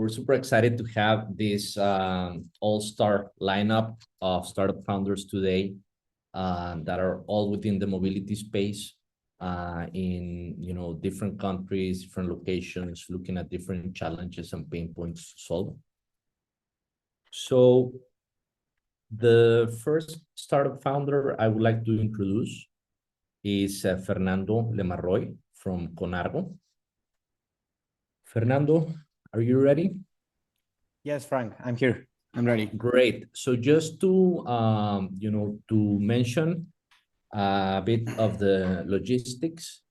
We're super excited to have this all-star lineup of startup founders today that are all within the mobility space in different countries, different locations, looking at different challenges and pain points to solve. So the first startup founder I would like to introduce is Fernando Lemarroy from Conargo. Fernando, are you ready? Yes, Frank, I'm here. I'm ready. Great. So just to to mention a bit of the logistics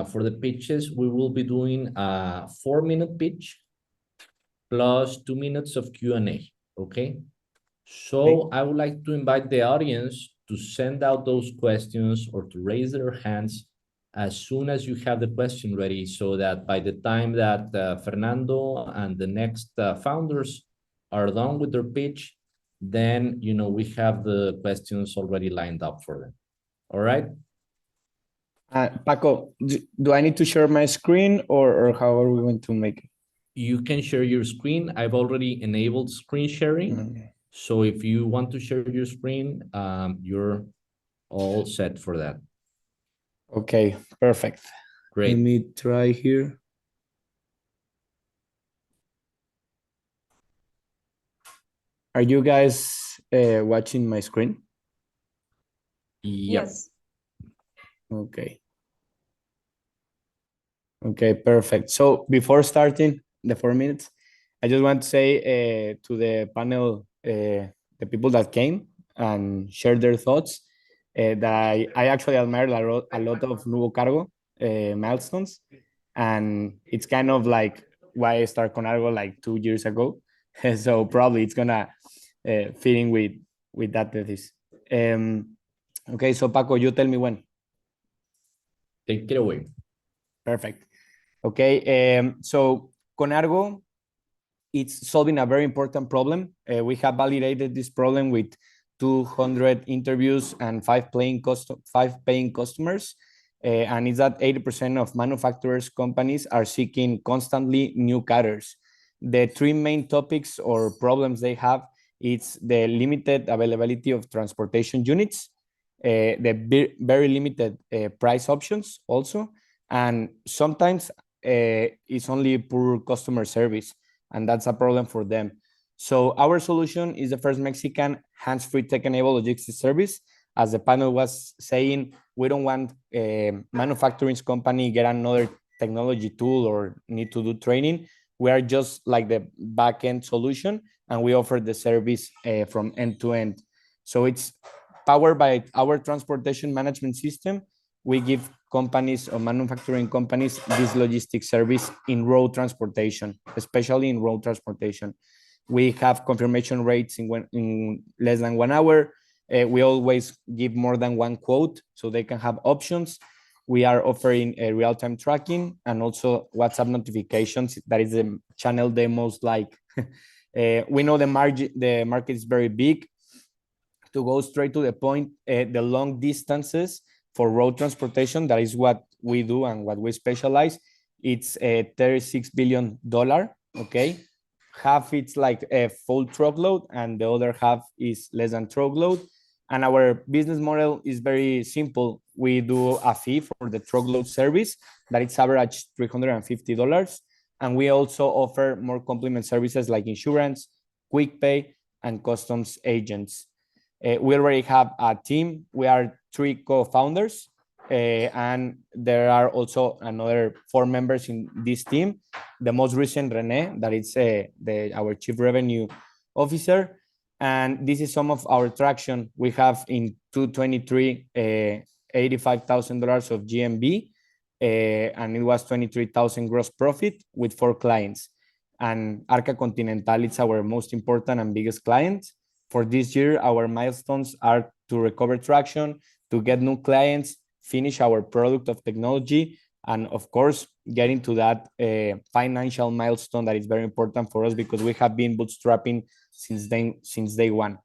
for the pitches, we will be doing a 4-minute pitch plus 2 minutes of Q&A. Okay. So I would like to invite the audience to send out those questions or to raise their hands as soon as you have the question ready, so that by the time that Fernando and the next founders are done with their pitch, then we have the questions already lined up for them. All right. Paco, do I need to share my screen or how are we going to make it? You can share your screen. I've already enabled screen sharing. So if you want to share your screen, you're all set for that. Okay, perfect. Great. Let me try here. Are you guys watching my screen? Yes. Okay. Okay, perfect. So before starting the 4 minutes, I just want to say to the panel, the people that came and shared their thoughts, that I actually admired a lot of Nuevo Cargo milestones. And it's kind of like why I started Conargo like 2 years ago. So probably it's gonna fit in with that thesis. Okay, so Paco, you tell me when. Take it away. Perfect. Okay, so Conargo, it's solving a very important problem. We have validated this problem with 200 interviews and five paying customers. And it's that 80% of manufacturers companies are seeking constantly new carriers. The three main topics or problems they have, it's the limited availability of transportation units, the very limited price options also, and sometimes it's only poor customer service, and that's a problem for them. So our solution is the first Mexican hands-free tech-enabled logistics service. As the panel was saying, we don't want a manufacturing company get another technology tool or need to do training. We are just like the back-end solution, and we offer the service from end to end. So it's powered by our transportation management system. We give companies or manufacturing companies this logistics service in road transportation, especially in road transportation. We have confirmation rates in less than 1 hour. We always give more than one quote so they can have options. We are offering a real-time tracking and also WhatsApp notifications. That is the channel they most like. We know the market is very big. To go straight to the point, the long distances for road transportation, that is what we do and what we specialize. It's a $36 billion. Okay, half it's like a full truckload and the other half is less than truckload. And our business model is very simple. We do a fee for the truckload service that it's average $350, and we also offer more complement services like insurance, quick pay, and customs agents. We already have a team. We are 3 co-founders, and there are also another 4 members in this team. The most recent, Rene, that is our chief revenue officer. And this is some of our traction. We have in 2023, $85,000 of GMV, and it was 23,000 gross profit with 4 clients. And Arca Continental is our most important and biggest client. For this year, our milestones are to recover traction, to get new clients, finish our product of technology, and of course, get into that financial milestone that is very important for us because we have been bootstrapping since day one.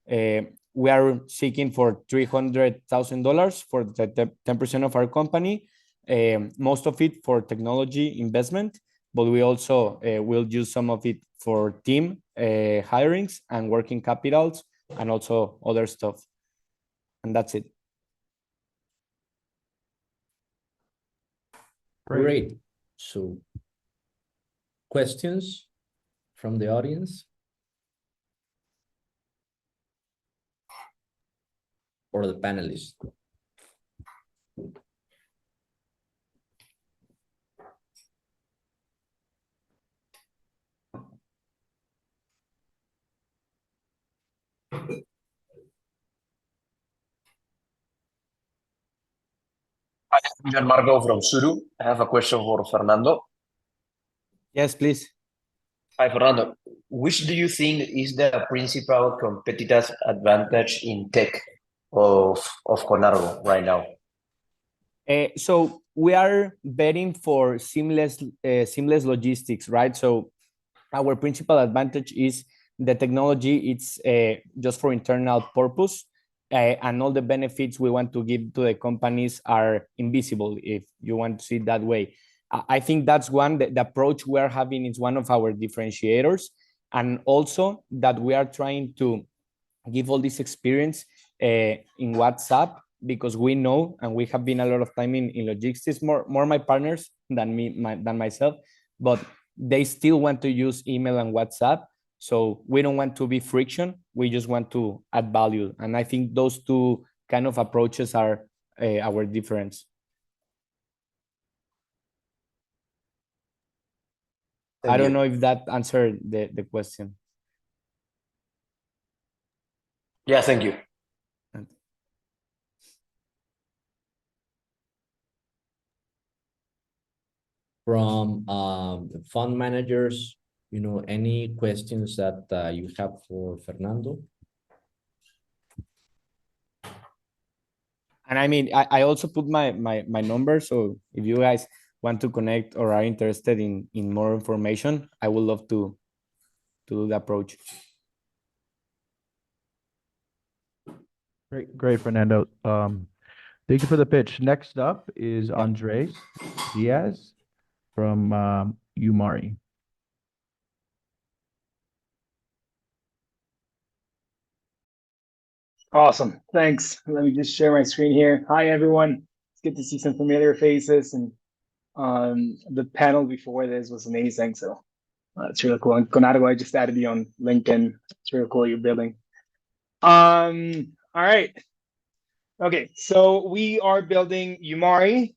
We are seeking for $300,000 for the 10% of our company, most of it for technology investment, but we also will use some of it for team hirings and working capitals and also other stuff. And that's it. Great. So, questions from the audience? Or the panelists? Gianmarco from Suru. I have a question for Fernando. Yes, please. Hi, Fernando. Which do you think is the principal competitive advantage in tech of Conargo right now? So we are betting for seamless logistics, right? So our principal advantage is the technology. It's just for internal purpose, and all the benefits we want to give to the companies are invisible, if you want to see it that way. I think that's one. The approach we are having is one of our differentiators, and also that we are trying to give all this experience in WhatsApp, because we know, and we have been a lot of time in logistics, more my partners than than myself, but they still want to use email and WhatsApp. So we don't want to be friction. We just want to add value. And I think those two kind of approaches are our difference. I don't know if that answered the question. Yeah, thank you. From fund managers, any questions that you have for Fernando? And I mean, I also put my number. So if you guys want to connect or are interested in more information, I would love to do the approach. Great, Fernando. Thank you for the pitch. Next up is Andres Diaz from Umari. Awesome. Thanks. Let me just share my screen here. Hi, everyone. It's good to see some familiar faces, and the panel before this was amazing. So it's really cool. And Conargo, I just added you on LinkedIn. It's really cool you're building. All right. Okay, so we are building Umari,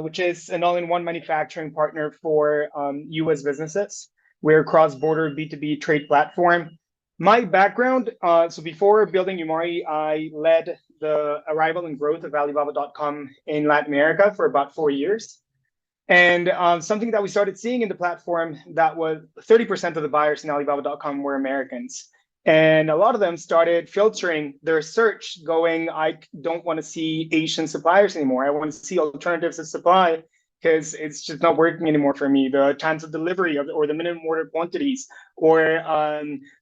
which is an all-in-one manufacturing partner for US businesses. We're a cross-border B2B trade platform. My background, so before building Umari, I led the arrival and growth of Alibaba.com in Latin America for about 4 years. And something that we started seeing in the platform, that was 30% of the buyers in Alibaba.com were Americans. And a lot of them started filtering their search, going, I don't want to see Asian suppliers anymore. I want to see alternatives of supply, because it's just not working anymore for me. The chance of delivery or the minimum order quantities, or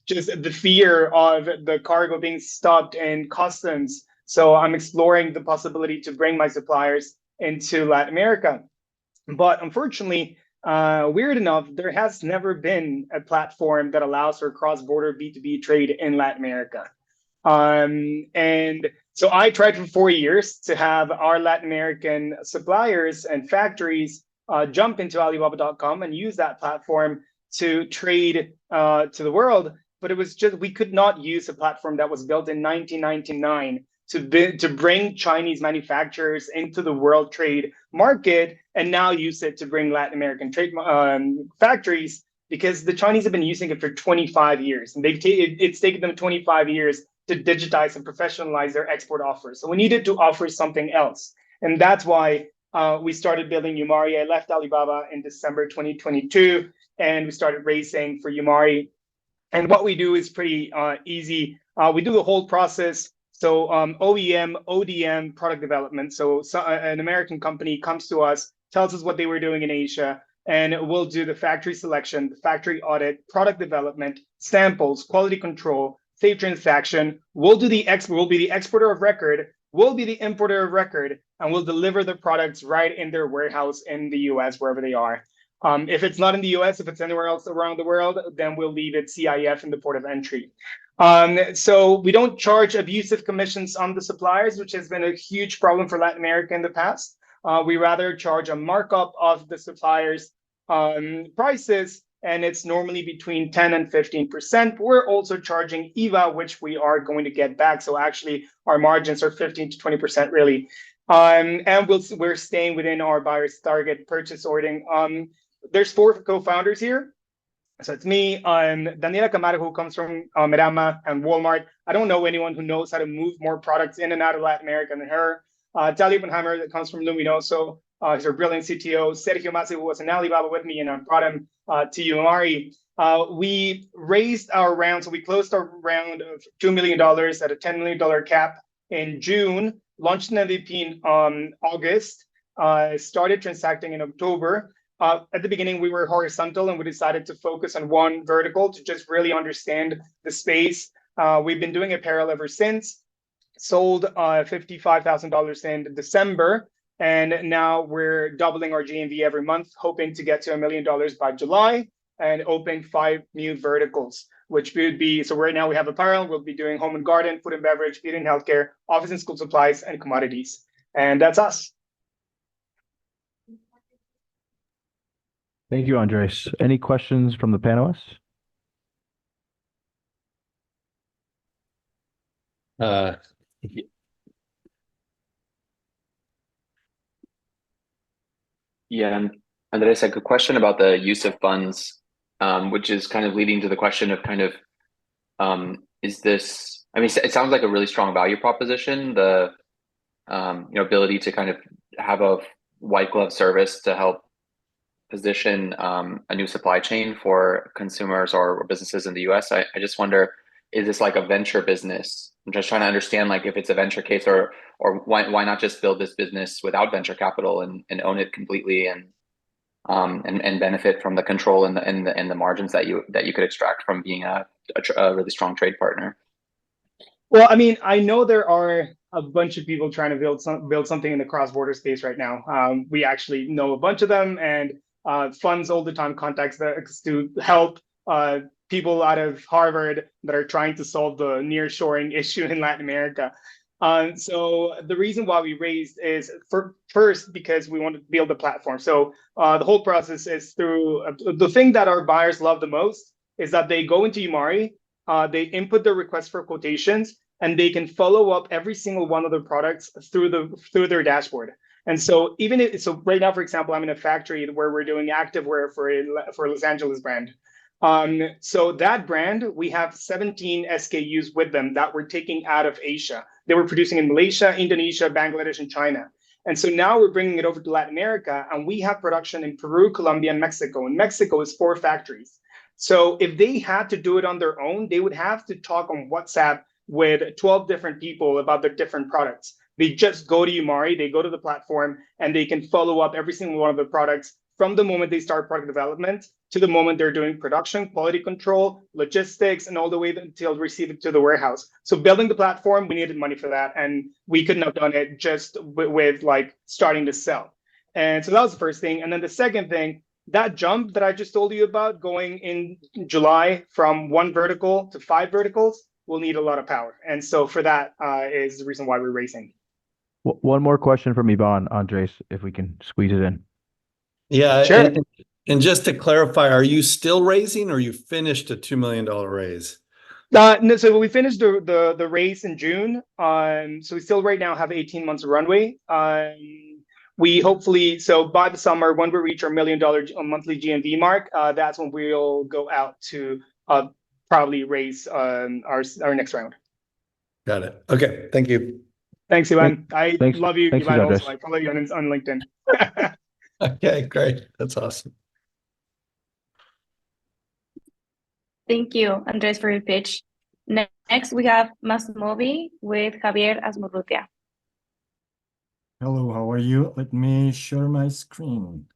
just the fear of the cargo being stopped in customs. So I'm exploring the possibility to bring my suppliers into Latin America. But unfortunately, weird enough, there has never been a platform that allows for cross-border B2B trade in Latin America. And so I tried for 4 years to have our Latin American suppliers and factories jump into Alibaba.com and use that platform to trade to the world. But it was just, we could not use a platform that was built in 1999 to bring Chinese manufacturers into the world trade market and now use it to bring Latin American trade factories, because the Chinese have been using it for 25 years, and it's taken them 25 years to digitize and professionalize their export offers. So we needed to offer something else, and that's why we started building Umari. I left Alibaba in December 2022, and we started racing for Umari. And what we do is pretty easy. We do the whole process. So OEM, ODM, product development. So an American company comes to us, tells us what they were doing in Asia, and we'll do the factory selection, the factory audit, product development, samples, quality control, safe transaction. We'll be the exporter of record, we'll be the importer of record, and we'll deliver the products right in their warehouse in the US, wherever they are. If it's not in the US, if it's anywhere else around the world, then we'll leave it CIF in the port of entry. So we don't charge abusive commissions on the suppliers, which has been a huge problem for Latin America in the past. We rather charge a markup of the suppliers' prices, and it's normally between 10 and 15%. We're also charging IVA, which we are going to get back. So actually, our margins are 15 to 20% really. And we're staying within our buyer's target purchase ordering. There's 4 co-founders here. So it's me, Daniela Camargo, who comes from Merama and Walmart. I don't know anyone who knows how to move more products in and out of Latin America than her. Tali Oppenheimer, that comes from Luminoso. He's our brilliant CTO. Sergio Masi, who was in Alibaba with me, and I brought him to Umari. We raised our round, so we closed our round of $2 million at a $10 million cap in June, launched an MVP in August, started transacting in October. At the beginning, we were horizontal and we decided to focus on one vertical to just really understand the space. We've been doing apparel ever since, sold $55,000 in December, and now we're doubling our GMV every month, hoping to get to $1 million by July and open 5 new verticals, which would be, so right now we have apparel, we'll be doing home and garden, food and beverage, beauty and healthcare, office and school supplies, and commodities. And that's us. Thank you, Andres. Any questions from the panelists? Yeah, and Andres, a good question about the use of funds, which is kind of leading to the question of kind of, is this, I mean, it sounds like a really strong value proposition, the ability to kind of have a white glove service to help position a new supply chain for consumers or businesses in the US. I just wonder, is this like a venture business? I'm just trying to understand, like, if it's a venture case, or why not just build this business without venture capital and own it completely and benefit from the control and the margins that you could extract from being a really strong trade partner. Well, I mean, I know there are a bunch of people trying to build something in the cross-border space right now. We actually know a bunch of them, and funds all the time contacts us to help people out of Harvard that are trying to solve the nearshoring issue in Latin America. So the reason why we raised is first because we want to build a platform. So the whole process is through the thing that our buyers love the most is that they go into Umari, they input their request for quotations, and they can follow up every single one of their products through their dashboard. And so so right now, for example, I'm in a factory where we're doing activewear for Los Angeles brand. So that brand, we have 17 SKUs with them that we're taking out of Asia. They were producing in Malaysia, Indonesia, Bangladesh, and China. And so now we're bringing it over to Latin America, and we have production in Peru, Colombia, and Mexico. And Mexico is 4 factories. So if they had to do it on their own, they would have to talk on WhatsApp with 12 different people about their different products. They just go to Umari, they go to the platform, and they can follow up every single one of the products from the moment they start product development to the moment they're doing production, quality control, logistics, and all the way until receive it to the warehouse. So building the platform, we needed money for that, and we couldn't have done it just with like starting to sell. And so that was the first thing. And then the second thing, that jump that I just told you about going in July from 1 vertical to 5 verticals will need a lot of power. And so for that is the reason why we're racing. One more question from Ivan, Andres, if we can squeeze it in. Yeah, Sure. and just to clarify, are you still raising, or you finished a $2 million raise? No, so we finished the race in June. So we still right now have 18 months of runway. We hopefully, so by the summer, when we reach our $1 million monthly GMV mark, that's when we'll go out to probably raise our next round. Got it. Okay, thank you. Thanks, Ivan. I love you, Thanks, Ivan. Andres. Also, I follow you on LinkedIn. Okay, great. That's awesome. Thank you, Andres, for your pitch. Next, we have Masmovi with Javier Asmurrutia. Hello, how are you? Let me share my screen.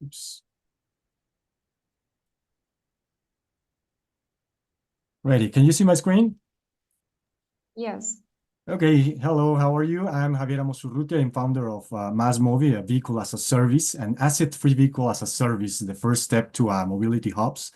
Oops. Ready, can you see my screen? Yes. Okay, hello, how are you? I'm Javier Amosurrutia. I'm founder of MassMobi, a vehicle as a service, an asset-free vehicle as a service, the first step to mobility hubs.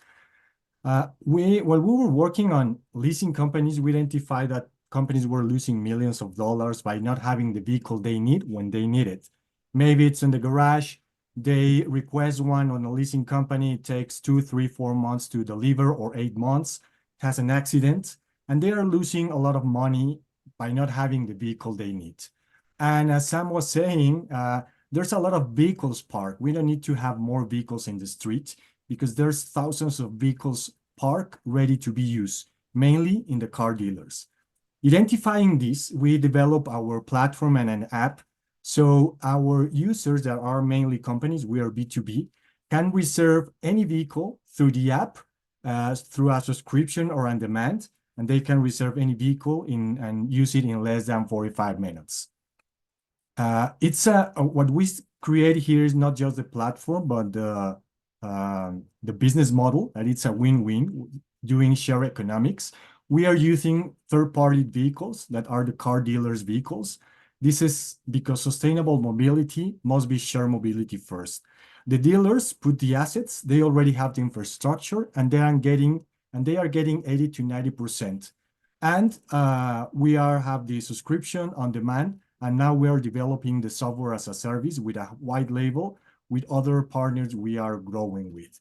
While we were working on leasing companies, we identified that companies were losing millions of dollars by not having the vehicle they need when they need it. Maybe it's in the garage, they request one on a leasing company, it takes 2, 3, 4 months to deliver or 8 months, has an accident, and they are losing a lot of money by not having the vehicle they need. And as Sam was saying, there's a lot of vehicles parked. We don't need to have more vehicles in the street because there's thousands of vehicles parked ready to be used, mainly in the car dealers. Identifying this, we develop our platform and an app. So our users that are mainly companies, we are B2B, can reserve any vehicle through the app, through a subscription or on demand, and they can reserve any vehicle and use it in less than 45 minutes. What we create here is not just the platform, but the business model, and it's a win-win doing share economics. We are using third-party vehicles that are the car dealers' vehicles. This is because sustainable mobility must be shared mobility first. The dealers put the assets, they already have the infrastructure, and they are getting 80 to 90%. And we have the subscription on demand, and now we are developing the software as a service with a white label with other partners we are growing with.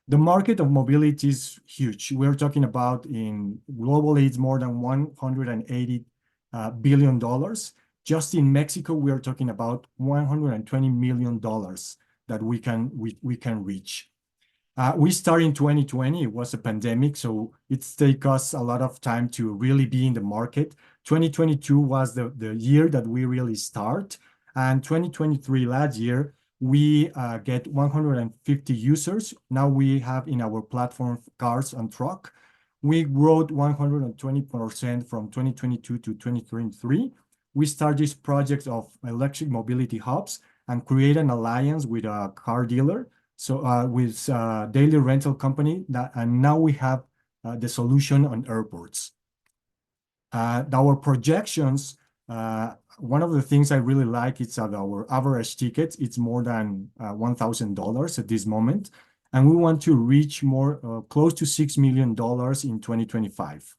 The market of mobility is huge. We're talking about in globally, it's more than $180 billion. Just in Mexico, we are talking about $120 million that we can reach. We started in 2020, it was a pandemic, so it's taken us a lot of time to really be in the market. 2022 was the year that we really start. And 2023, last year, we get 150 users. Now we have in our platform cars and truck. We grew 120% from 2022 to 2023. We start this project of electric mobility hubs and create an alliance with a car dealer. So with a daily rental company, and now we have the solution on airports. Our projections, one of the things I really like is that our average ticket, it's more than $1,000 at this moment. And we want to reach more close to $6 million in 2025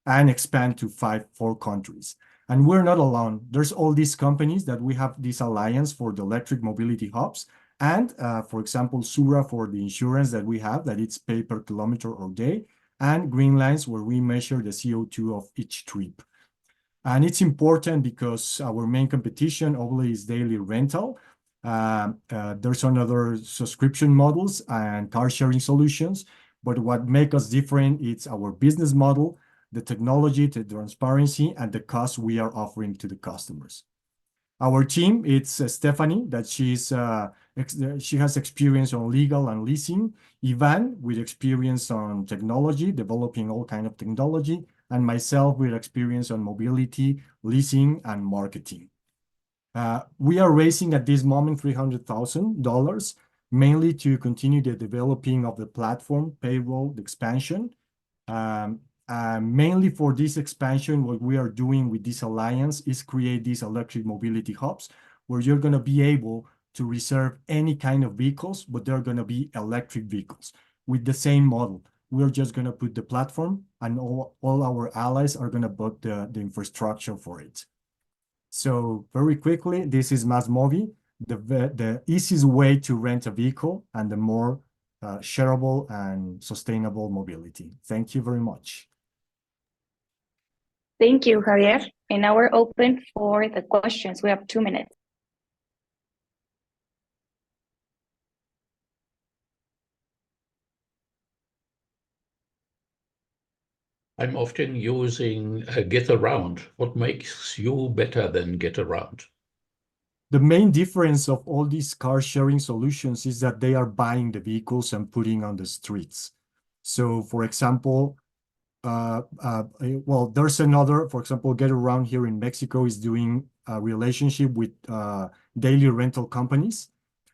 and expand to 4 countries. And we're not alone. There's all these companies that we have this alliance for the electric mobility hubs. And for example, Sura for the insurance that we have, that it's pay per kilometer or day, and Green Lines where we measure the CO2 of each trip. And it's important because our main competition obviously is daily rental. There's another subscription models and car sharing solutions. But what makes us different is our business model, the technology, the transparency, and the cost we are offering to the customers. Our team, it's Stephanie, that she has experience on legal and leasing. Ivan, with experience on technology, developing all kind of technology, and myself with experience on mobility, leasing, and marketing. We are raising at this moment $300,000, mainly to continue the developing of the platform, payroll, the expansion. Mainly for this expansion, what we are doing with this alliance is create these electric mobility hubs where you're going to be able to reserve any kind of vehicles, but they're going to be electric vehicles with the same model. We're just going to put the platform and all our allies are going to put the infrastructure for it. So very quickly, this is MassMobi, the easiest way to rent a vehicle and the more shareable and sustainable mobility. Thank you very much. Thank you, Javier. And now we're open for the questions. We have 2 minutes. I'm often using Get Around. What makes you better than Get Around? The main difference of all these car sharing solutions is that they are buying the vehicles and putting on the streets. So for example, well, there's another, for example, Get Around here in Mexico is doing a relationship with daily rental companies.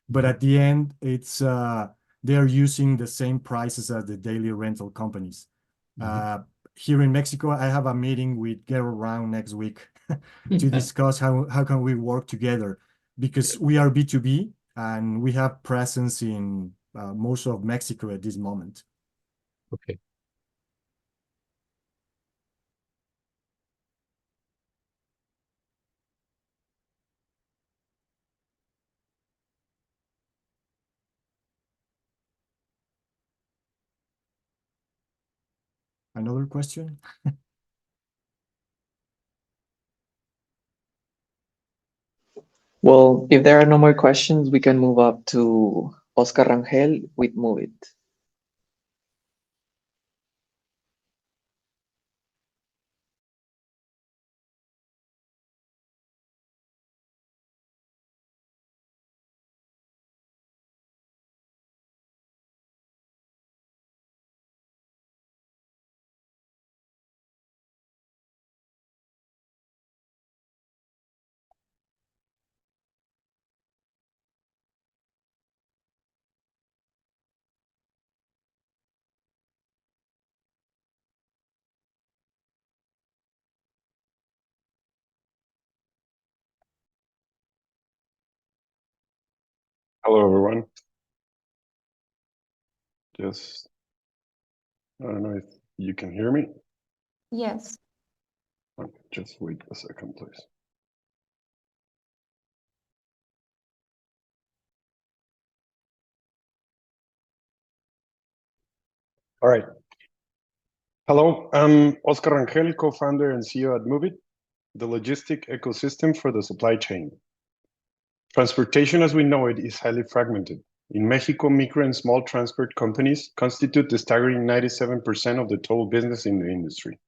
But at the end, it's they're using the same prices as the daily rental companies. here in Mexico, I have a meeting with Get Around next week to discuss how can we work together, because we are B2B and we have presence in most of Mexico at this moment. Okay. Another question? Well, if there are no more questions, we can move up to Oscar Rangel with Move It. Hello, everyone. Just, I don't know if you can hear me. Yes. Okay, just wait a second, please. All right. Hello, I'm Oscar Rangel, co-founder and CEO at Moveit, the logistic ecosystem for the supply chain. Transportation as we know it is highly fragmented. In Mexico, micro and small transport companies constitute the staggering 97% of the total business in the industry.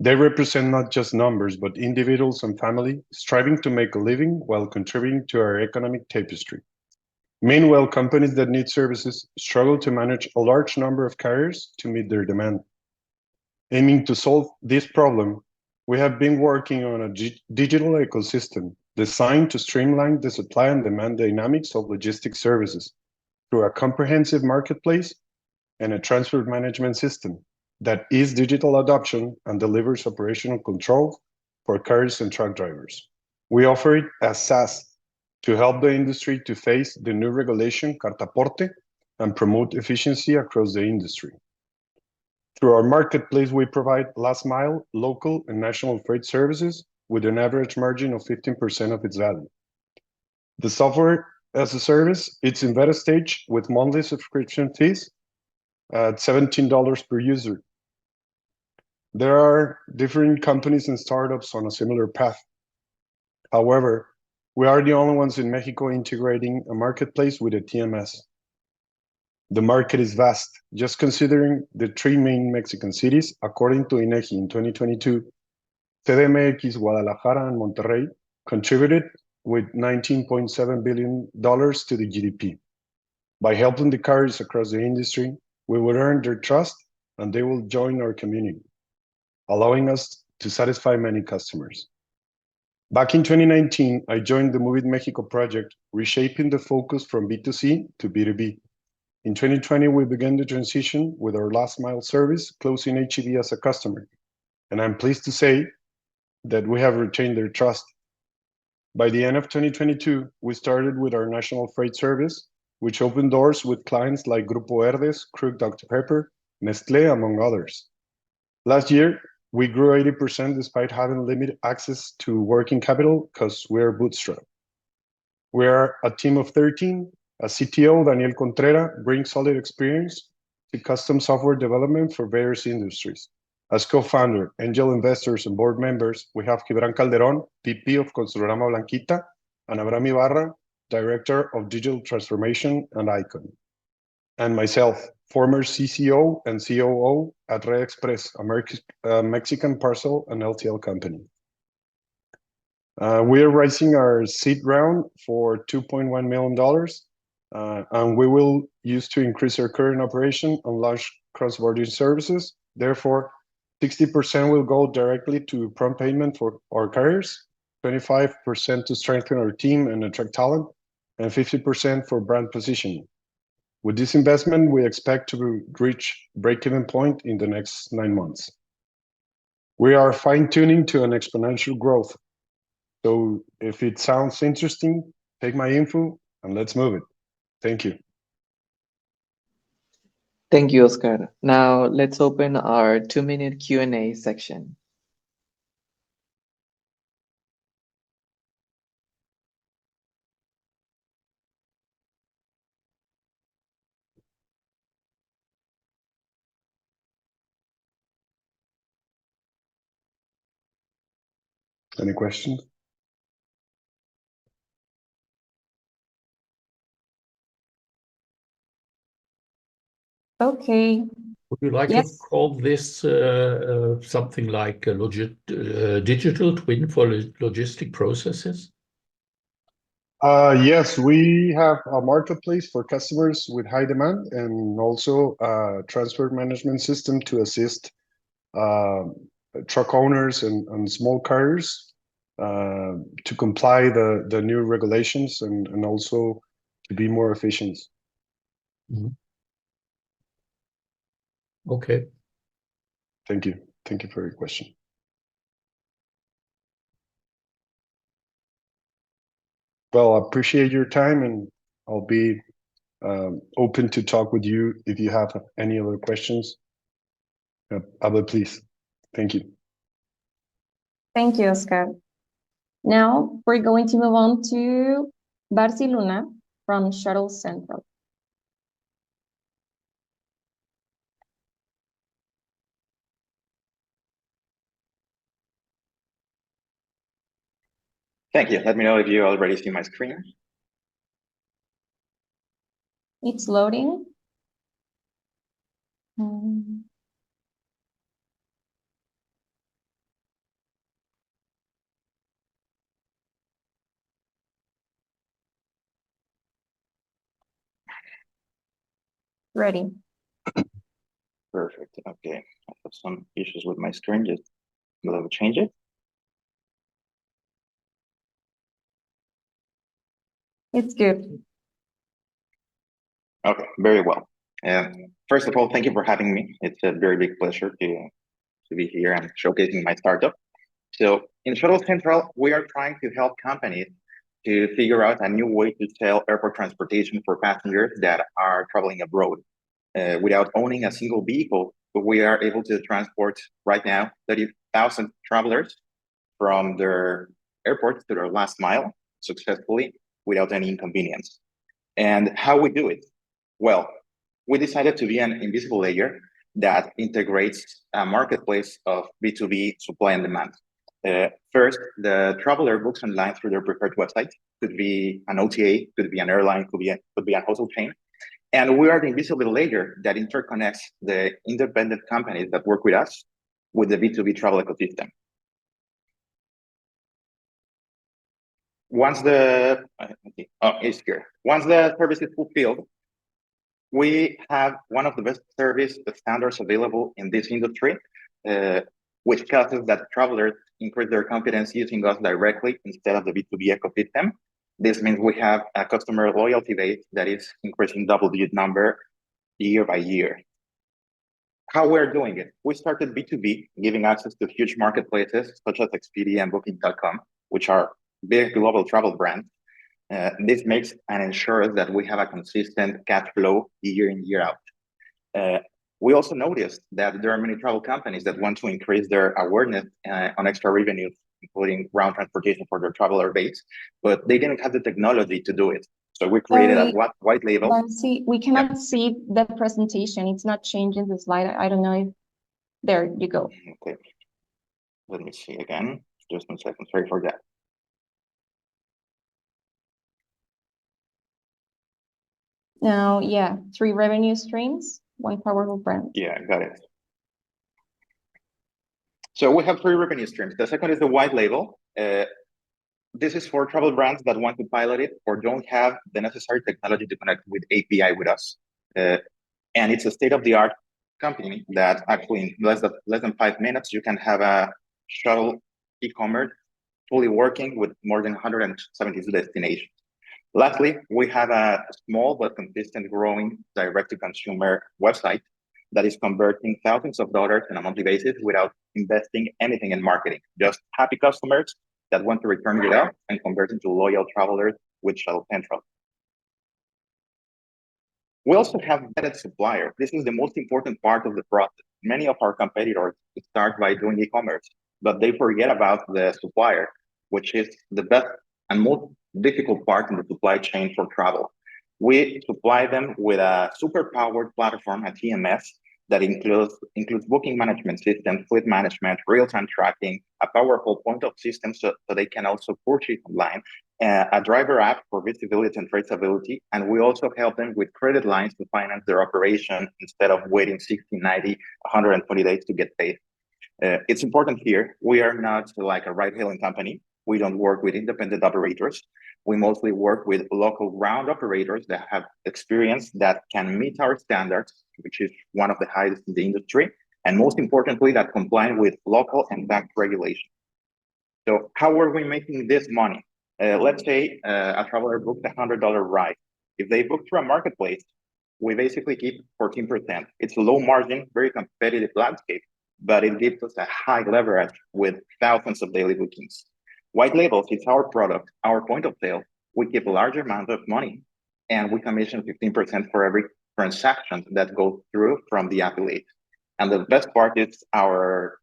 They represent not just numbers, but individuals and families striving to make a living while contributing to our economic tapestry. Meanwhile, companies that need services struggle to manage a large number of carriers to meet their demand. Aiming to solve this problem, we have been working on a digital ecosystem designed to streamline the supply and demand dynamics of logistics services through a comprehensive marketplace and a transport management system that is digital adoption and delivers operational control for carriers and truck drivers. We offer it as SaaS to help the industry to face the new regulation Cartaporte and promote efficiency across the industry. Through our marketplace, we provide last mile, local, and national freight services with an average margin of 15% of its value. The software as a service, it's in beta stage with monthly subscription fees at $17 per user. There are different companies and startups on a similar path. However, we are the only ones in Mexico integrating a marketplace with a TMS. The market is vast. Just considering the three main Mexican cities, according to INEGI in 2022, CDMX, Guadalajara, and Monterrey contributed with $19.7 billion to the GDP. By helping the carriers across the industry, we will earn their trust and they will join our community, allowing us to satisfy many customers. Back in 2019, I joined the Move It Mexico project, reshaping the focus from B2C to B2B. In 2020, we began the transition with our last mile service, closing HEB as a customer. And I'm pleased to say that we have retained their trust. By the end of 2022, we started with our national freight service, which opened doors with clients like Grupo Verdes, Krug Dr. Pepper, Nestlé, among others. Last year, we grew 80% despite having limited access to working capital because we're bootstrapped. We are a team of 13. A CTO, Daniel Contreras, brings solid experience to custom software development for various industries. As co-founder, angel investors, and board members, we have Gibran Calderon, VP of Construrama Blanquita, and Abraham Ibarra, Director of Digital Transformation and Icon. And myself, former CCO and COO at Red Express, a Mexican parcel and LTL company. We are raising our seed round for $2.1 million, and we will use to increase our current operation and launch cross-border services. Therefore, 60% will go directly to prompt payment for our carriers, 25% to strengthen our team and attract talent, and 50% for brand positioning. With this investment, we expect to reach break-even point in the next 9 months. We are fine-tuning to an exponential growth. So if it sounds interesting, take my info and let's move it. Thank you. Thank you, Oscar. Now let's open our 2-minute Q&A section. Any questions? Okay. Would you like to Yes. call this something like a digital twin for logistic processes? Yes, we have a marketplace for customers with high demand and also a transport management system to assist truck owners and small carriers to comply the new regulations and also to be more efficient. Mhm. Okay. Thank you. Thank you for your question. Well, I appreciate your time and I'll be open to talk with you if you have any other questions. Abel, please. Thank you. Thank you, Oscar. Now we're going to move on to Barcelona from Shuttle Central. Thank you. Let me know if you already see my screen. It's loading. Ready. Perfect. Okay. I have some issues with my screen. Just a little change it. It's good. Okay, very well. First of all, thank you for having me. It's a very big pleasure to be here and showcasing my startup. So in Shuttle Central, we are trying to help companies to figure out a new way to sell airport transportation for passengers that are traveling abroad. Without owning a single vehicle, we are able to transport right now 30,000 travelers from their airport to their last mile successfully without any inconvenience. And how we do it? Well, we decided to be an invisible layer that integrates a marketplace of B2B supply and demand. First, the traveler books online through their preferred website. Could be an OTA, could be an airline, could be a hotel chain. And we are the invisible layer that interconnects the independent companies that work with us with the B2B travel ecosystem. Once the service is fulfilled, we have one of the best service standards available in this industry, which causes that travelers increase their confidence using us directly instead of the B2B ecosystem. This means we have a customer loyalty base that is increasing double-digit number year by year. How we're doing it? We started B2B, giving access to huge marketplaces such as Expedia and Booking.com, which are big global travel brands. This makes and ensures that we have a consistent cash flow year in, year out. We also noticed that there are many travel companies that want to increase their awareness on extra revenues, including ground transportation for their traveler base, but they didn't have the technology to do it. So we created a white label. Darcy, we cannot see the presentation. It's not changing the slide. I don't know if, there you go. Okay, let me see again. Just 1 second, sorry for that. Now, yeah, 3 revenue streams, 1 powerful brand. Yeah, got it. So we have 3 revenue streams. The second is the white label. This is for travel brands that want to pilot it or don't have the necessary technology to connect with API with us. And it's a state-of-the-art company that actually in less than 5 minutes, you can have a shuttle e-commerce fully working with more than 170 destinations. Lastly, we have a small but consistent growing direct-to-consumer website that is converting thousands of dollars on a monthly basis without investing anything in marketing. Just happy customers that want to return without and convert into loyal travelers with Shuttle Central. We also have vetted suppliers. This is the most important part of the process. Many of our competitors start by doing e-commerce, but they forget about the supplier, which is the best and most difficult part in the supply chain for travel. We supply them with a super-powered platform, a TMS, that includes booking management system, fleet management, real-time tracking, a powerful point of system so they can also purchase online, a driver app for visibility and traceability, and we also help them with credit lines to finance their operation instead of waiting 60, 90, 120 days to get paid. It's important here, we are not like a ride-hailing company. We don't work with independent operators. We mostly work with local ground operators that have experience that can meet our standards, which is one of the highest in the industry, and most importantly, that comply with local and bank regulations. So how are we making this money? Let's say a traveler booked a $100 ride. If they book through a marketplace, we basically keep 14%. It's a low margin, very competitive landscape, but it gives us a high leverage with thousands of daily bookings. White labels, it's our product, our point of sale. We keep a larger amount of money and we commission 15% for every transaction that goes through from the affiliate. And the best part is our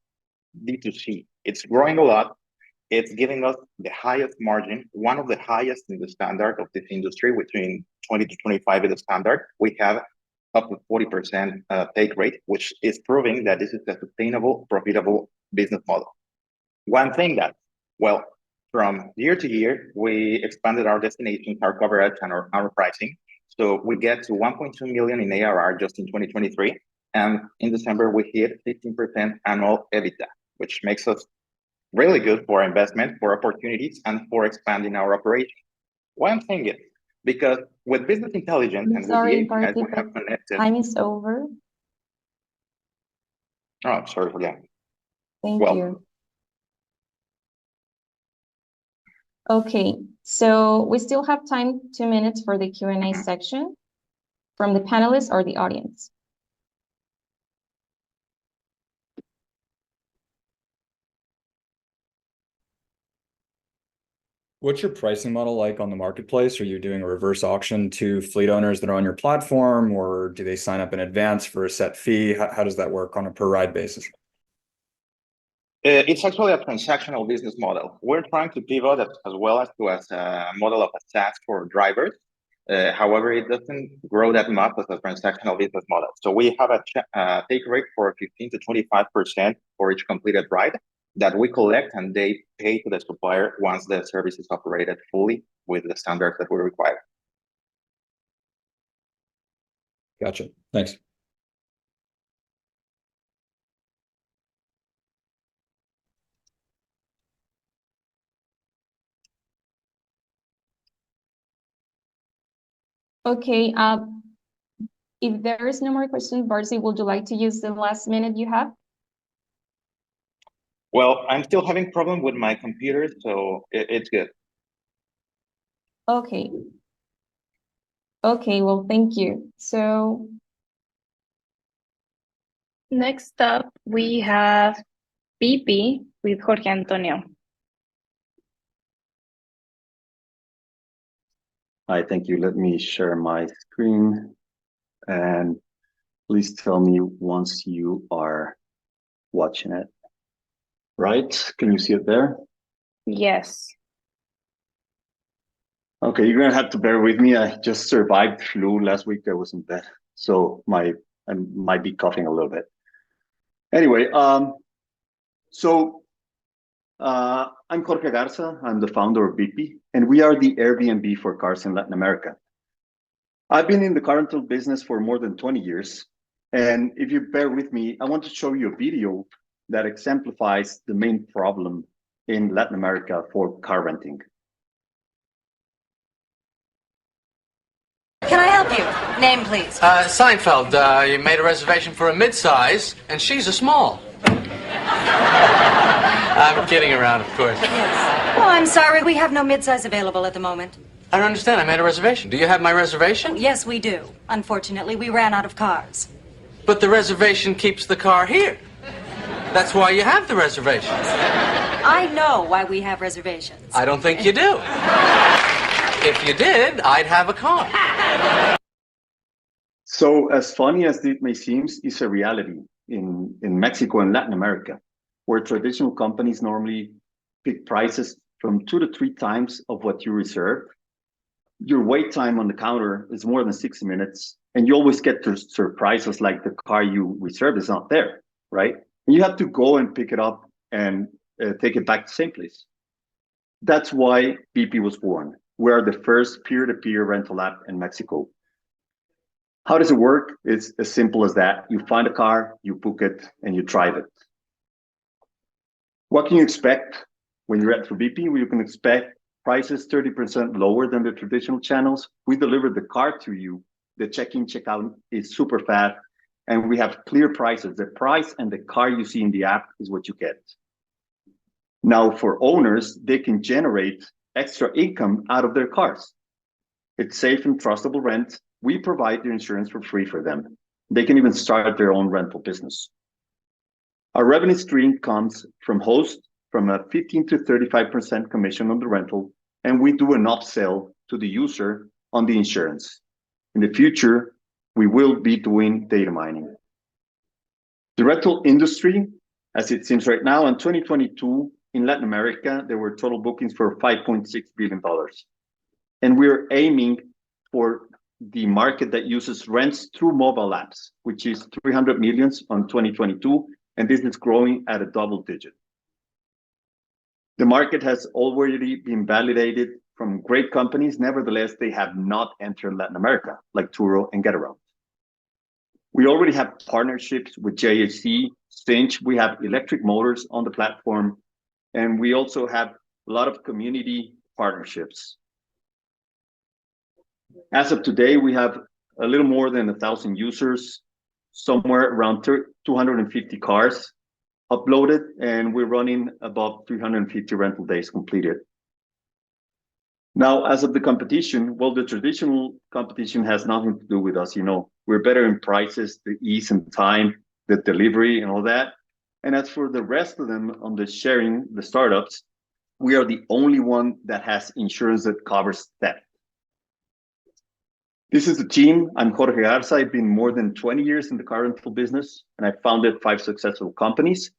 D2C. It's growing a lot. It's giving us the highest margin, one of the highest in the standard of this industry, between 20 to 25 is the standard. We have up to 40% take rate, which is proving that this is a sustainable, profitable business model. One thing that, well, from year to year, we expanded our destinations, our coverage, and our pricing. So we get to 1.2 million in ARR just in 2023. And in December, we hit 15% annual EBITDA, which makes us really good for investment, for opportunities, and for expanding our operation. Why I'm saying it? Because with business intelligence and with the APIs we have connected. Time is over. Oh, sorry for that. Thank you. Okay, so we still have time, 2 minutes for the Q&A section from the panelists or the audience. What's your pricing model like on the marketplace? Are you doing a reverse auction to fleet owners that are on your platform, or do they sign up in advance for a set fee? How does that work on a per ride basis? It's actually a transactional business model. We're trying to pivot as well as to a model of a SaaS for drivers. However, it doesn't grow that much as a transactional business model. So we have a take rate for 15 to 25% for each completed ride that we collect, and they pay to the supplier once the service is operated fully with the standards that we require. Gotcha. Thanks. Okay, if there is no more questions, Barcy, would you like to use the last minute you have? Well, I'm still having problem with my computer, so it's good. Okay. Okay, well, thank you. So next up, we have PP with Jorge Antonio. Hi, thank you. Let me share my screen, and please tell me once you are watching it. Right? Can you see it there? Yes. Okay, you're gonna have to bear with me. I just survived flu last week. I was in bed, so I might be coughing a little bit. Anyway, I'm Jorge Garza. I'm the founder of BP, and we are the Airbnb for cars in Latin America. I've been in the car rental business for more than 20 years. And if you bear with me, I want to show you a video that exemplifies the main problem in Latin America for car renting. Can I help you? Name, please. Seinfeld, you made a reservation for a mid-size, and she's a small. I'm kidding around, of course. Yes. Oh, I'm sorry. We have no midsize available at the moment. I don't understand. I made a reservation. Do you have my reservation? Yes, we do. Unfortunately, we ran out of cars. But the reservation keeps the car here. That's why you have the reservations. I know why we have reservations. I don't think you do. If you did, I'd have a car. So as funny as it may seem, it's a reality in Mexico and Latin America, where traditional companies normally pick prices from 2 to 3 times of what you reserve. Your wait time on the counter is more than 60 minutes, and you always get surprises like the car you reserved is not there, right? And you have to go and pick it up and take it back to the same place. That's why BP was born. We are the first peer-to-peer rental app in Mexico. How does it work? It's as simple as that. You find a car, you book it, and you drive it. What can you expect when you're at BP? Well, you can expect prices 30% lower than the traditional channels. We deliver the car to you. The check-in, check-out is super fast, and we have clear prices. The price and the car you see in the app is what you get. Now, for owners, they can generate extra income out of their cars. It's safe and trustable rent. We provide the insurance for free for them. They can even start their own rental business. Our revenue stream comes from host, from a 15 to 35% commission on the rental, and we do an upsell to the user on the insurance. In the future, we will be doing data mining. The rental industry, as it seems right now, in 2022, in Latin America, there were total bookings for $5.6 billion. And we're aiming for the market that uses rents through mobile apps, which is 300 million on 2022, and this is growing at a double digit. The market has already been validated from great companies. Nevertheless, they have not entered Latin America, like Turo and Getaround. We already have partnerships with JHC, Cinch. We have electric motors on the platform, and we also have a lot of community partnerships. As of today, we have a little more than 1,000 users, somewhere around 250 cars uploaded, and we're running about 350 rental days completed. Now, as of the competition, well, the traditional competition has nothing to do with us. You know, we're better in prices, the ease and time, the delivery and all that. And as for the rest of them on the sharing, the startups, we are the only one that has insurance that covers theft. This is the team. I'm Jorge Garza. I've been more than 20 years in the car rental business, and I founded 5 successful companies.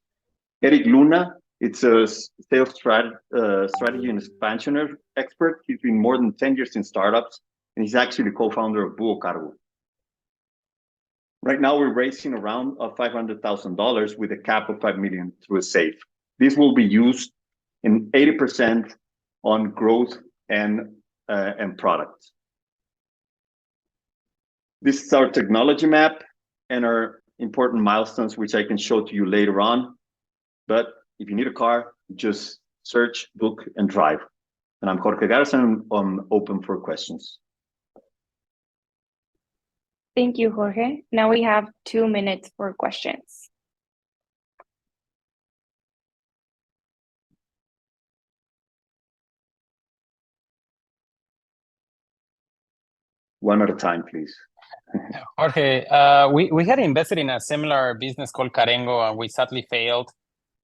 Eric Luna, it's a sales strategy and expansion expert. He's been more than 10 years in startups, and he's actually the co-founder of Buo Cargo. Right now, we're raising around $500,000 with a cap of $5 million through a SAFE. This will be used in 80% on growth and product. This is our technology map and our important milestones, which I can show to you later on. But if you need a car, just search, book, and drive. And I'm Jorge Garza, and I'm open for questions. Thank you, Jorge. Now we have 2 minutes for questions. One at a time, please. Jorge, we had invested in a similar business called Carengo, and we sadly failed.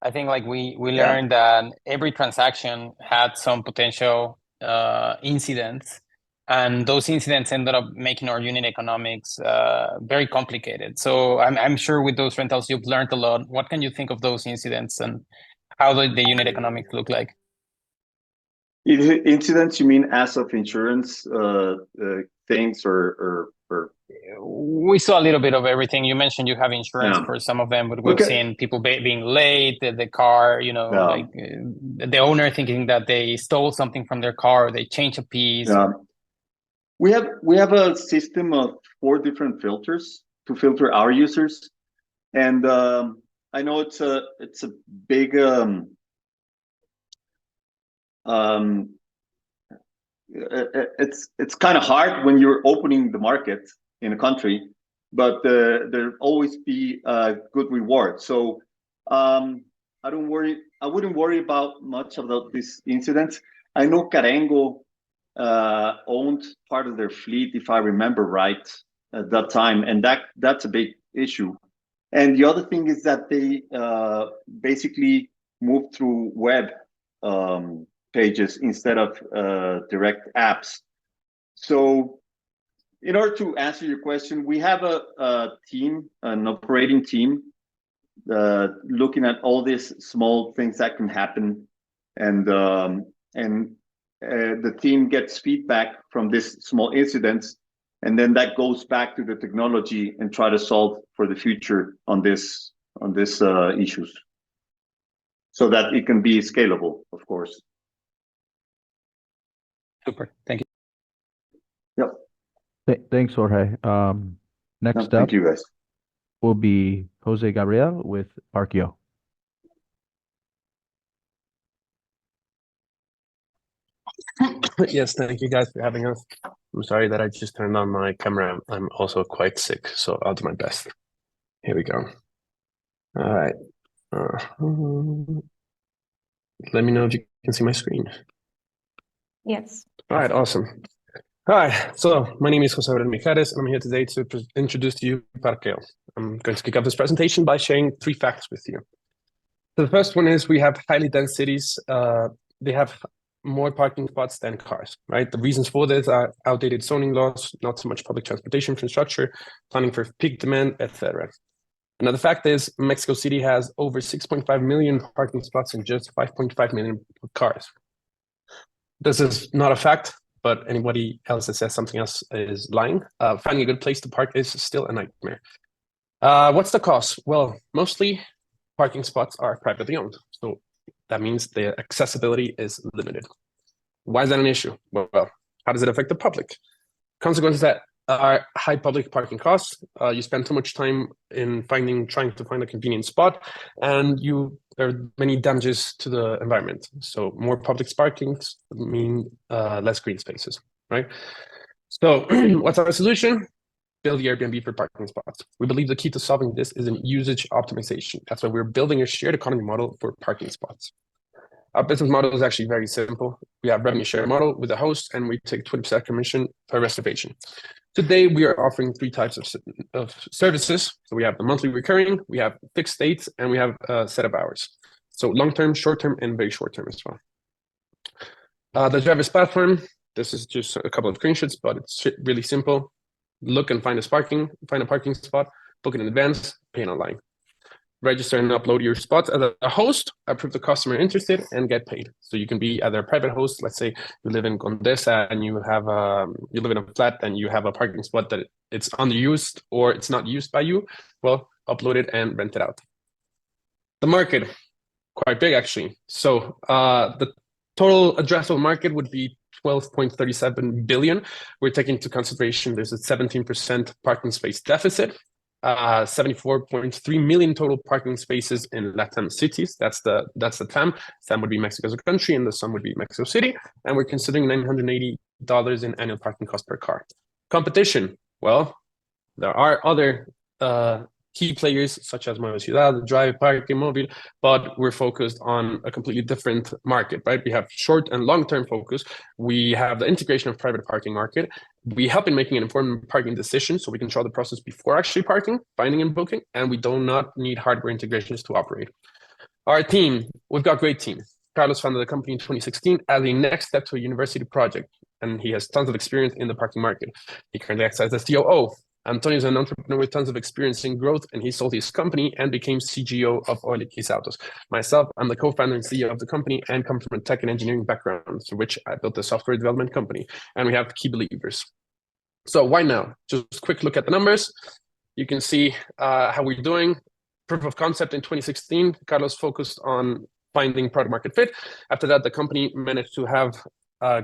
I think like we learned that every transaction had some potential incidents, and those incidents ended up making our unit economics very complicated. So I'm sure with those rentals you've learned a lot. What can you think of those incidents, and how do the unit economics look like? Incidents, you mean as of insurance things or? We saw a little bit of everything. You mentioned you have insurance for some of them, but we've seen people being late, the car, you know, like the owner thinking that they stole something from their car, or they changed a piece. We have a system of 4 different filters to filter our users, and I know it's a big it's kind of hard when you're opening the market in a country, but there'll always be a good reward. So I wouldn't worry about much about this incident. I know Carengo owned part of their fleet, if I remember right, at that time, and that's a big issue. And the other thing is that they basically move through web pages instead of direct apps. So in order to answer your question, we have a team, an operating team, looking at all these small things that can happen, and the team gets feedback from these small incidents, and then that goes back to the technology and try to solve for the future on this issues, so that it can be scalable, of course. Super. Thank you. Yep. Thanks, Jorge. Next up, thank you, guys. Will be Jose Gabriel with Parkio. Yes, thank you guys for having us. I'm sorry that I just turned on my camera. I'm also quite sick, so I'll do my best. Here we go. All right. Let me know if you can see my screen. Yes. All right, awesome. Hi, so my name is Jose Gabriel Mijares, and I'm here today to introduce to you Parkio. I'm going to kick off this presentation by sharing 3 facts with you. So the first one is we have highly dense cities. They have more parking spots than cars, right? The reasons for this are outdated zoning laws, not so much public transportation infrastructure, planning for peak demand, etc. Another fact is Mexico City has over 6.5 million parking spots and just 5.5 million cars. This is not a fact, but anybody else that says something else is lying. Finding a good place to park is still a nightmare. What's the cost? Well, mostly parking spots are privately owned. So that means the accessibility is limited. Why is that an issue? Well, how does it affect the public? Consequences that are high public parking costs. You spend too much time in trying to find a convenient spot, and there are many damages to the environment. So more public parkings mean less green spaces, right? So what's our solution? Build the Airbnb for parking spots. We believe the key to solving this is in usage optimization. That's why we're building a shared economy model for parking spots. Our business model is actually very simple. We have revenue share model with a host, and we take 20% commission per reservation. Today, we are offering 3 types of services. So we have the monthly recurring, we have fixed dates, and we have a set of hours. So long-term, short-term, and very short-term as well. The driver's platform, this is just a couple of screenshots, but it's really simple. Look and find a parking spot, book it in advance, pay online. Register and upload your spots as a host, approve the customer interested, and get paid. So you can be either a private host. Let's say you live in Condesa and you live in a flat and you have a parking spot that it's underused or it's not used by you. Well, upload it and rent it out. The market, quite big actually. So the total addressable market would be 12.37 billion. We're taking into consideration there's a 17% parking space deficit. 74.3 million total parking spaces in Latin cities. That's the TAM. TAM would be Mexico as a country, and the sum would be Mexico City. And we're considering $980 in annual parking cost per car. Competition. Well, there are other key players such as Movilidad Ciudad, Drive, Parking, Mobile, but we're focused on a completely different market, right? We have short and long-term focus. We have the integration of private parking market. We help in making an informed parking decision so we control the process before actually parking, finding and booking, and we do not need hardware integrations to operate. Our team, we've got a great team. Carlos founded the company in 2016 as a next step to a university project, and he has tons of experience in the parking market. He currently acts as the COO. Antonio is an entrepreneur with tons of experience in growth, and he sold his company and became CGO of OLX Autos. Myself, I'm the co-founder and CEO of the company and come from a tech and engineering background, through which I built a software development company, and we have key believers. So why now? Just a quick look at the numbers. You can see how we're doing. Proof of concept in 2016, Carlos focused on finding product market fit. After that, the company managed to have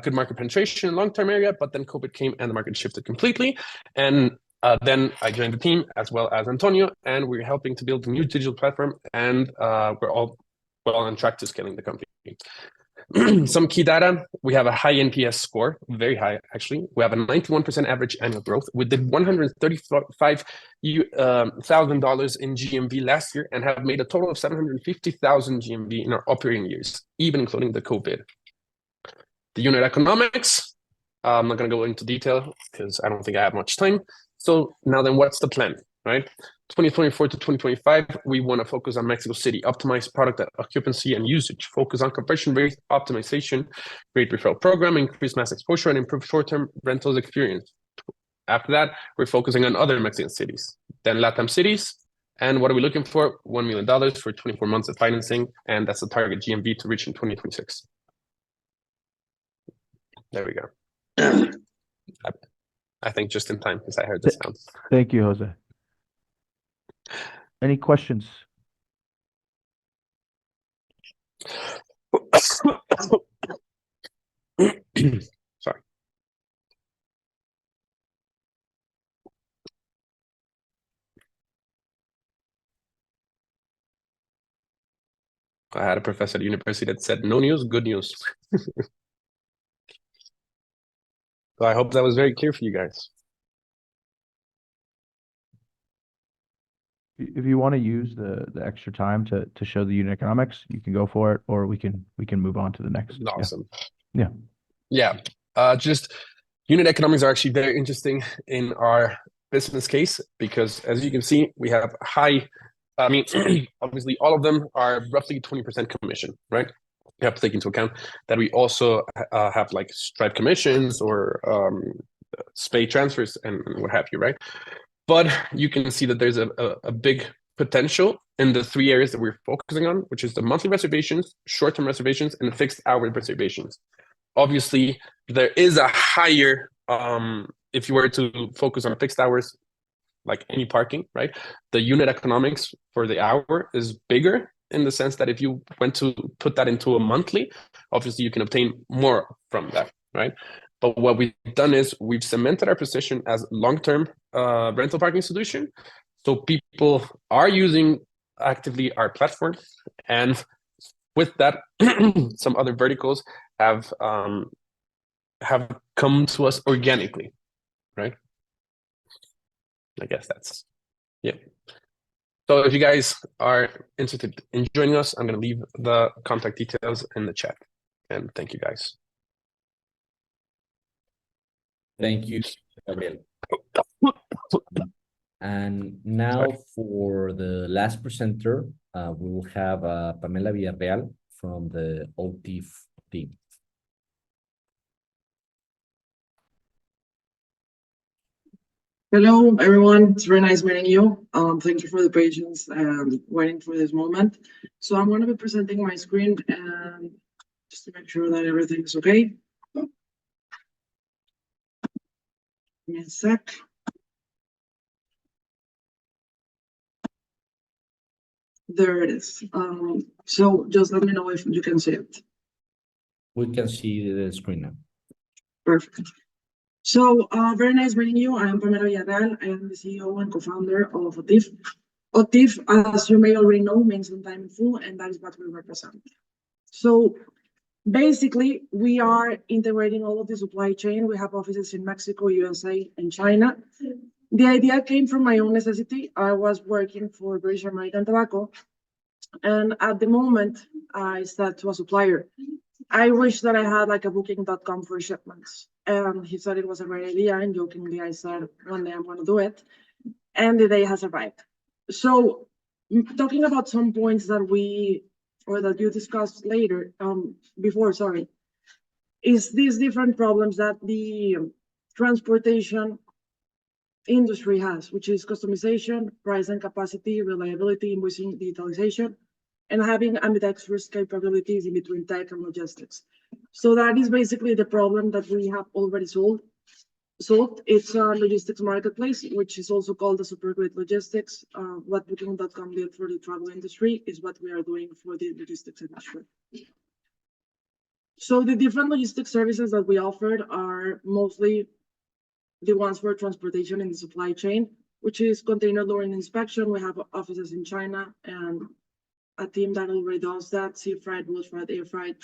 good market penetration in long-term area, but then COVID came and the market shifted completely. And then I joined the team as well as Antonio, and we're helping to build a new digital platform, and we're all well on track to scaling the company. Some key data, we have a high NPS score, very high actually. We have a 91% average annual growth. We did $135,000 in GMV last year and have made a total of 750,000 GMV in our operating years, even including the COVID. The unit economics, I'm not going to go into detail because I don't think I have much time. So now then, what's the plan? right? 2024 to 2025, we want to focus on Mexico City, optimize product occupancy and usage, focus on conversion rate optimization, create referral program, increase mass exposure, and improve short-term rentals experience. After that, we're focusing on other Mexican cities, then LATAM cities. And what are we looking for? $1 million for 24 months of financing, and that's the target GMV to reach in 2026. There we go. I think just in time because I heard the sound. Thank you, Jose. Any questions? Sorry. I had a professor at university that said, no news, good news. So I hope that was very clear for you guys. If you want to use the extra time to show the unit economics, you can go for it, or we can move on to the next. Awesome. Yeah. Just unit economics are actually very interesting in our business case because, as you can see, we have high. I mean, obviously, all of them are roughly 20% commission, right? You have to take into account that we also have like Stripe commissions or Spay transfers and what have you, right? But you can see that there's a big potential in the three areas that we're focusing on, which is the monthly reservations, short-term reservations, and the fixed hour reservations. Obviously, there is a higher, if you were to focus on fixed hours, like any parking, right? The unit economics for the hour is bigger in the sense that if you went to put that into a monthly, obviously you can obtain more from that, right? But what we've done is we've cemented our position as long-term rental parking solution. So people are using actively our platform, and with that, some other verticals have come to us organically, right? I guess that's So if you guys are interested in joining us, I'm going to leave the contact details in the chat. And thank you, guys. Thank you, Gabriel. And now for the last presenter, we will have Pamela Villarreal from the OTIF team. Hello, everyone. It's very nice meeting you. Thank you for the patience and waiting for this moment. So I'm going to be presenting my screen and just to make sure that everything's okay. Give me a sec. There it is. So just let me know if you can see it. We can see the screen now. Perfect. So very nice meeting you. I am Pamela Villarreal. I am the CEO and co-founder of OTIF. OTIF, as you may already know, means on time in full, and that is what we represent. So basically, we are integrating all of the supply chain. We have offices in Mexico, USA, and China. The idea came from my own necessity. I was working for British American Tobacco, and at the moment, I started to a supplier. I wish that I had like a booking.com for shipments. And he thought it was a great idea, and jokingly I said, one day I'm going to do it. And the day has arrived. So talking about some points that you discussed later, before, sorry, is these different problems that the transportation industry has, which is customization, price and capacity, reliability, invoicing, digitalization, and having ambidextrous capabilities in between tech and logistics. So that is basically the problem that we have already solved. It's a logistics marketplace, which is also called the super great logistics. What booking.com did for the travel industry is what we are doing for the logistics industry. So the different logistics services that we offered are mostly the ones for transportation in the supply chain, which is container loading inspection. We have offices in China and a team that already does that, sea freight, road freight, air freight,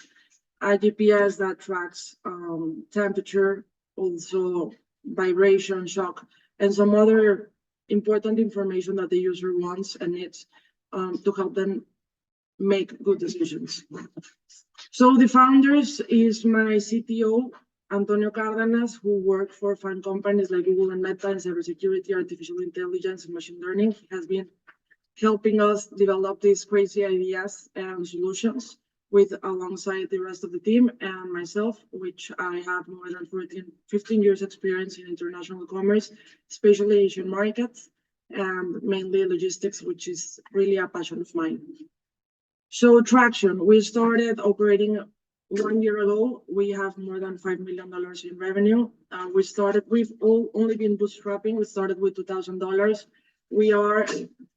a GPS that tracks temperature, also vibration, shock, and some other important information that the user wants and needs to help them make good decisions. So the founders is my CTO, Antonio Cardenas, who worked for fund companies like Google and Meta in cybersecurity, artificial intelligence, and machine learning. He has been helping us develop these crazy ideas and solutions alongside the rest of the team and myself, which I have more than 15 years experience in international commerce, especially Asian markets, and mainly logistics, which is really a passion of mine. So traction, we started operating 1 year ago. We have more than $5 million in revenue. We've only been bootstrapping. We started with $2,000. We are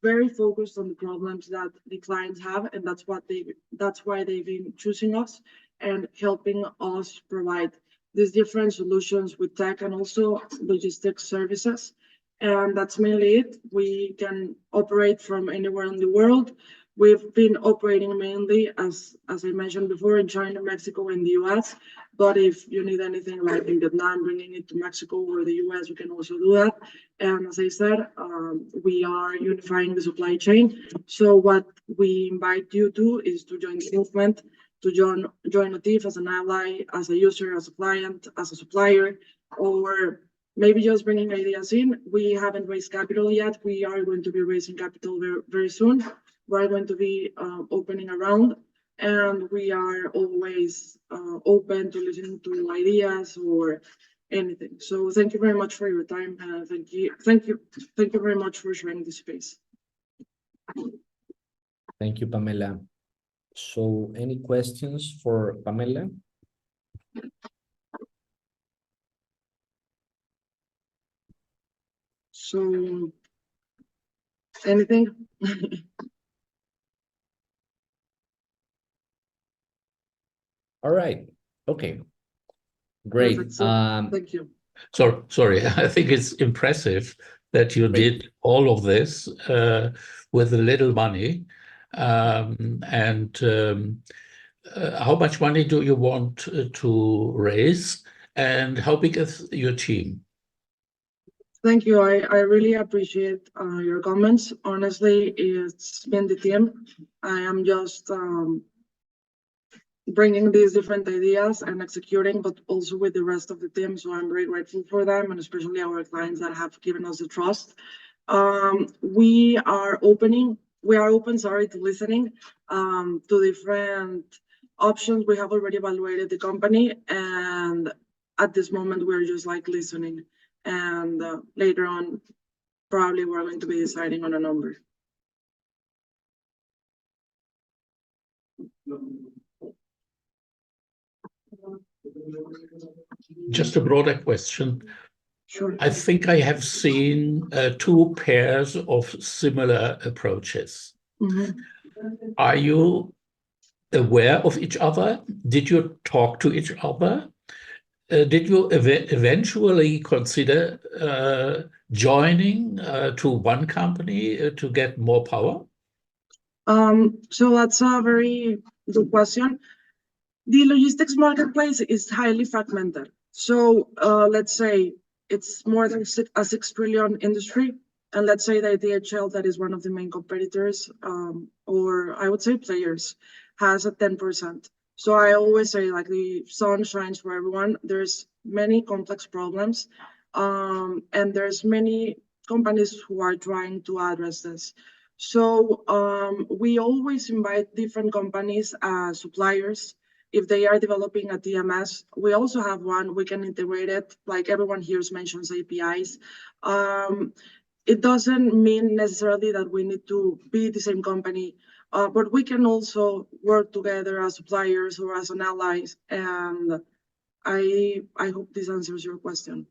very focused on the problems that the clients have, and that's why they've been choosing us and helping us provide these different solutions with tech and also logistics services. And that's mainly it. We can operate from anywhere in the world. We've been operating mainly, as I mentioned before, in China, Mexico, and the US. But if you need anything like in Vietnam, bringing it to Mexico or the US, we can also do that. And as I said, we are unifying the supply chain. So what we invite you to is to join the movement, to join OTIF as an ally, as a user, as a client, as a supplier, or maybe just bringing ideas in. We haven't raised capital yet. We are going to be raising capital very, very soon. We're going to be opening a round, and we are always open to listening to ideas or anything. So thank you very much for your time. Thank you very much for sharing this space. Thank you, Pamela. So any questions for Pamela? So anything? All right. Okay. Great. Perfect. So, thank you. Sorry, I think it's impressive that you did all of this with little money. How much money do you want to raise, and how big is your team? Thank you. I really appreciate your comments. Honestly, it's been the team. I am just bringing these different ideas and executing, but also with the rest of the team. So I'm very grateful for them, and especially our clients that have given us the trust. We are open, to listening to different options. We have already evaluated the company, and at this moment, we're just like listening. And later on, probably we're going to be deciding on a number. Just a broader question. Sure. I think I have seen two pairs of similar approaches. Mm-hmm. Are you aware of each other? Did you talk to each other? Did you eventually consider joining to one company to get more power? So that's a very good question. The logistics marketplace is highly fragmented. So let's say it's more than a 6 trillion industry. And let's say that DHL, that is one of the main competitors, or I would say players, has a 10%. So I always say like the sun shines for everyone. There's many complex problems, and there's many companies who are trying to address this. So we always invite different companies as suppliers. If they are developing a TMS, we also have one, we can integrate it, like everyone here mentions APIs. It doesn't mean necessarily that we need to be the same company, but we can also work together as suppliers or as an allies. And I hope this answers your question.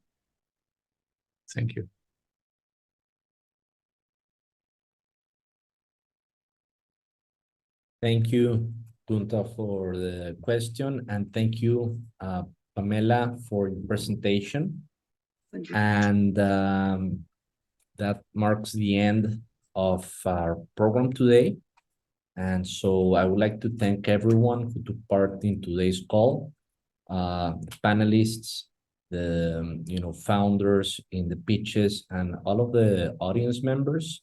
Thank you. Thank you, Tunta, for the question, and thank you, Pamela, for your presentation. Thank you. And that marks the end of our program today. And so I would like to thank everyone who took part in today's call, the panelists, the founders in the pitches, and all of the audience members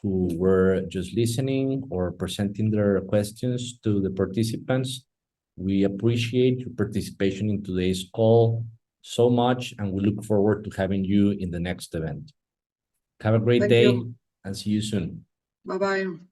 who were just listening or presenting their questions to the participants. We appreciate your participation in today's call so much, and we look forward to having you in the next event. Have a great Thank day you. and see you soon. Bye-bye.